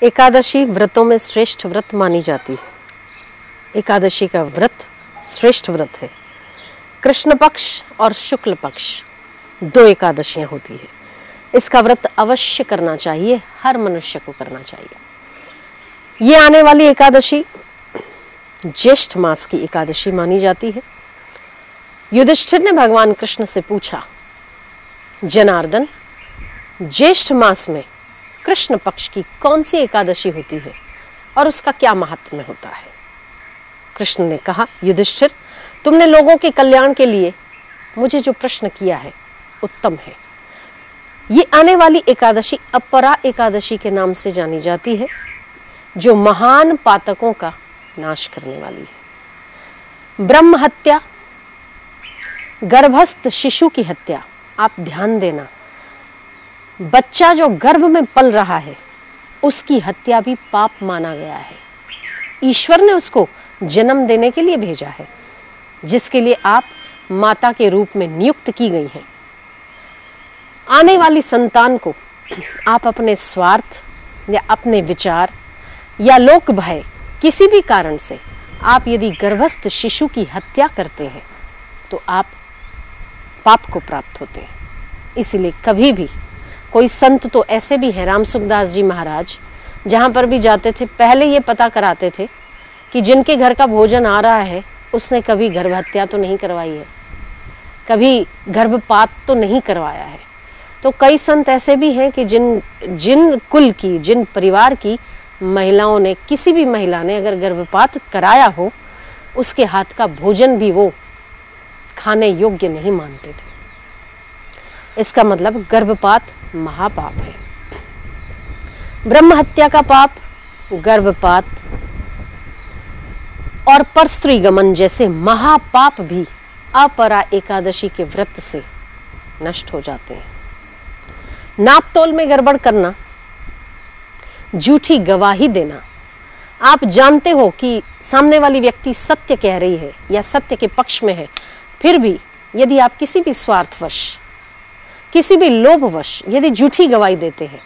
एकादशी व्रतों में श्रेष्ठ व्रत मानी जाती है। एकादशी का व्रत श्रेष्ठ व्रत है। कृष्ण पक्ष और शुक्ल पक्ष दो एकादशियां होती है। इसका व्रत अवश्य करना चाहिए, हर मनुष्य को करना चाहिए। ये आने वाली एकादशी ज्येष्ठ मास की एकादशी मानी जाती है। युधिष्ठिर ने भगवान कृष्ण से पूछा, जनार्दन, ज्येष्ठ मास में कृष्ण पक्ष की कौन सी एकादशी होती है और उसका क्या महात्म्य होता है? कृष्ण ने कहा, युधिष्ठिर, तुमने लोगों के कल्याण के लिए मुझे जो प्रश्न किया है उत्तम है। ये आने वाली एकादशी अपरा एकादशी के नाम से जानी जाती है, जो महान पातकों का नाश करने वाली है। ब्रह्म हत्या, गर्भस्थ शिशु की हत्या, आप ध्यान देना, बच्चा जो गर्भ में पल रहा है उसकी हत्या भी पाप माना गया है। ईश्वर ने उसको जन्म देने के लिए भेजा है, जिसके लिए आप माता के रूप में नियुक्त की गई हैं। आने वाली संतान को आप अपने स्वार्थ या अपने विचार या लोक भय किसी भी कारण से आप यदि गर्भस्थ शिशु की हत्या करते हैं तो आप पाप को प्राप्त होते हैं। इसीलिए कभी भी कोई संत तो ऐसे भी हैं, राम सुखदास जी महाराज जहां पर भी जाते थे पहले ये पता कराते थे कि जिनके घर का भोजन आ रहा है उसने कभी गर्भ हत्या तो नहीं करवाई है, कभी गर्भपात तो नहीं करवाया है। तो कई संत ऐसे भी हैं कि जिन कुल की, जिन परिवार की महिलाओं ने, किसी भी महिला ने अगर गर्भपात कराया हो, उसके हाथ का भोजन भी वो खाने योग्य नहीं मानते थे। इसका मतलब गर्भपात महापाप है। ब्रह्म हत्या का पाप, गर्भपात और परस्त्री गमन जैसे महापाप भी अपरा एकादशी के व्रत से नष्ट हो जाते हैं। नापतोल में गड़बड़ करना, झूठी गवाही देना, आप जानते हो कि सामने वाली व्यक्ति सत्य कह रही है या सत्य के पक्ष में है, फिर भी यदि आप किसी भी स्वार्थवश, किसी भी लोभवश यदि झूठी गवाही देते हैं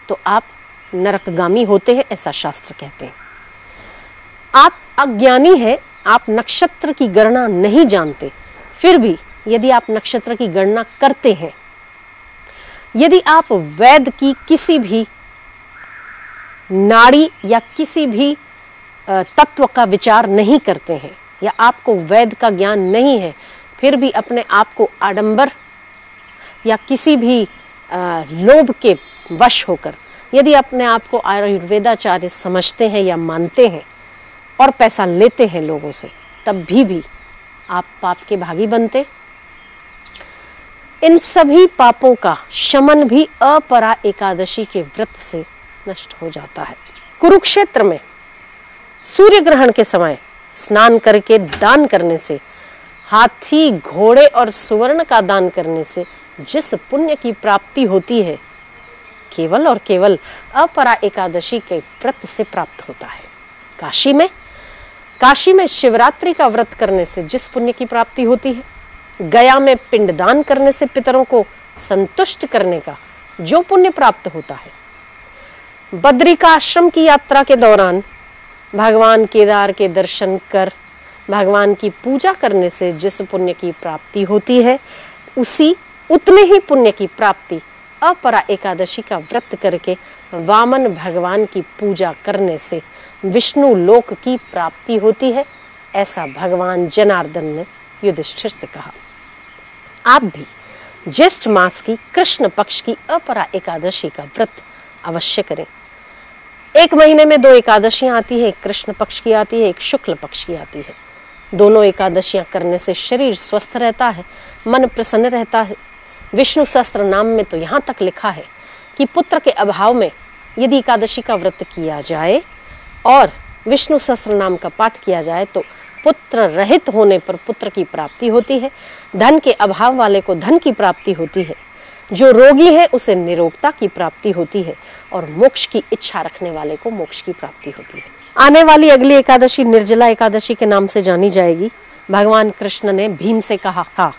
तो आप नरकगामी होते हैं, ऐसा शास्त्र कहते हैं। आप अज्ञानी हैं, आप नक्षत्र की गणना नहीं जानते, फिर भी यदि आप नक्षत्र की गणना करते हैं, यदि आप वेद की किसी भी नाड़ी या किसी भी तत्व का विचार नहीं करते हैं या आपको वेद का ज्ञान नहीं है, फिर भी अपने आप को आडंबर या किसी भी लोभ के वश होकर यदि अपने आप को आयुर्वेदाचार्य समझते हैं या मानते हैं और पैसा लेते हैं लोगों से, तब भी आप पाप के भागी बनते। इन सभी पापों का शमन भी अपरा एकादशी के व्रत से नष्ट हो जाता है। कुरुक्षेत्र में सूर्य ग्रहण के समय स्नान करके दान करने से, हाथी, घोड़े और सुवर्ण का दान करने से जिस पुण्य की प्राप्ति होती है, केवल और केवल अपरा एकादशी के व्रत से प्राप्त होता है। काशी में शिवरात्रि का व्रत करने से जिस पुण्य की प्राप्ति होती है, गया में पिंडदान करने से पितरों को संतुष्ट करने का जो पुण्य प्राप्त होता है, बद्रिकाश्रम की यात्रा के दौरान भगवान केदार के दर्शन कर भगवान की पूजा करने से जिस पुण्य की प्राप्ति होती है, उतने ही पुण्य की प्राप्ति अपरा एकादशी का व्रत करके वामन भगवान की पूजा करने से विष्णु लोक की प्राप्ति होती है। ऐसा भगवान जनार्दन ने युधिष्ठिर से कहा। आप भी ज्येष्ठ मास की कृष्ण पक्ष की अपरा एकादशी का व्रत अवश्य करें। एक महीने में दो एकादशियां आती है, एक कृष्ण पक्ष की आती है, एक शुक्ल पक्ष की आती है। दोनों एकादशियां करने से शरीर स्वस्थ रहता है, मन प्रसन्न रहता है। विष्णु सहस्त्र नाम में तो यहाँ तक लिखा है कि पुत्र के अभाव में यदि एकादशी का व्रत किया जाए और विष्णु सहस्त्र नाम का पाठ किया जाए तो पुत्र रहित होने पर पुत्र की प्राप्ति होती है, धन के अभाव वाले को धन की प्राप्ति होती है, जो रोगी है उसे निरोगता की प्राप्ति होती है और मोक्ष की इच्छा रखने वाले को मोक्ष की प्राप्ति होती है। आने वाली अगली एकादशी निर्जला एकादशी के नाम से जानी जाएगी। भगवान कृष्ण ने भीम से कहा,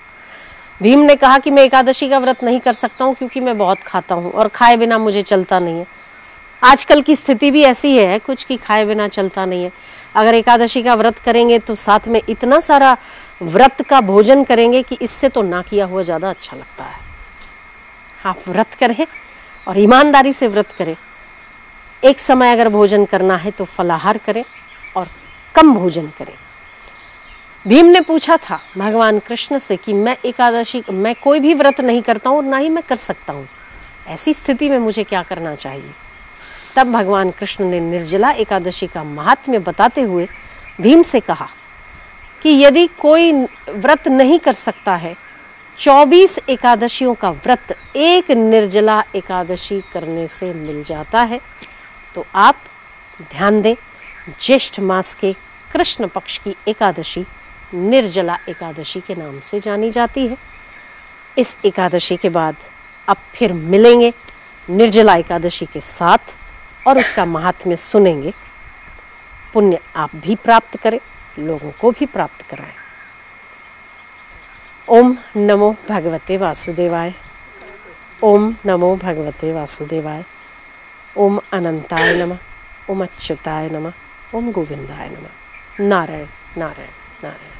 भीम ने कहा कि मैं एकादशी का व्रत नहीं कर सकता हूँ क्योंकि मैं बहुत खाता हूँ और खाए बिना मुझे चलता नहीं है। आजकल की स्थिति भी ऐसी है, कुछ की खाए बिना चलता नहीं है। अगर एकादशी का व्रत करेंगे तो साथ में इतना सारा व्रत का भोजन करेंगे कि इससे तो ना किया हुआ ज़्यादा अच्छा लगता है। आप व्रत करें और ईमानदारी से व्रत करें। एक समय अगर भोजन करना है तो फलाहार करें और कम भोजन करें। भीम ने पूछा था भगवान कृष्ण से कि मैं कोई भी व्रत नहीं करता हूँ और ना ही मैं कर सकता हूँ, ऐसी स्थिति में मुझे क्या करना चाहिए। तब भगवान कृष्ण ने निर्जला एकादशी का महात्म्य बताते हुए भीम से कहा कि यदि कोई व्रत नहीं कर सकता है, 24 एकादशियों का व्रत एक निर्जला एकादशी करने से मिल जाता है। तो आप ध्यान दें, ज्येष्ठ मास के कृष्ण पक्ष की एकादशी निर्जला एकादशी के नाम से जानी जाती है। इस एकादशी के बाद अब फिर मिलेंगे निर्जला एकादशी के साथ और उसका महात्म्य सुनेंगे। पुण्य आप भी प्राप्त करें, लोगों को भी प्राप्त कराएं। ओम नमो भगवते वासुदेवाय। ओम नमो भगवते वासुदेवाय। ओम अनंताय नमः। ओम अच्युताय नमः। ओम गोविंदाय नमः। नारायण नारायण नारायण।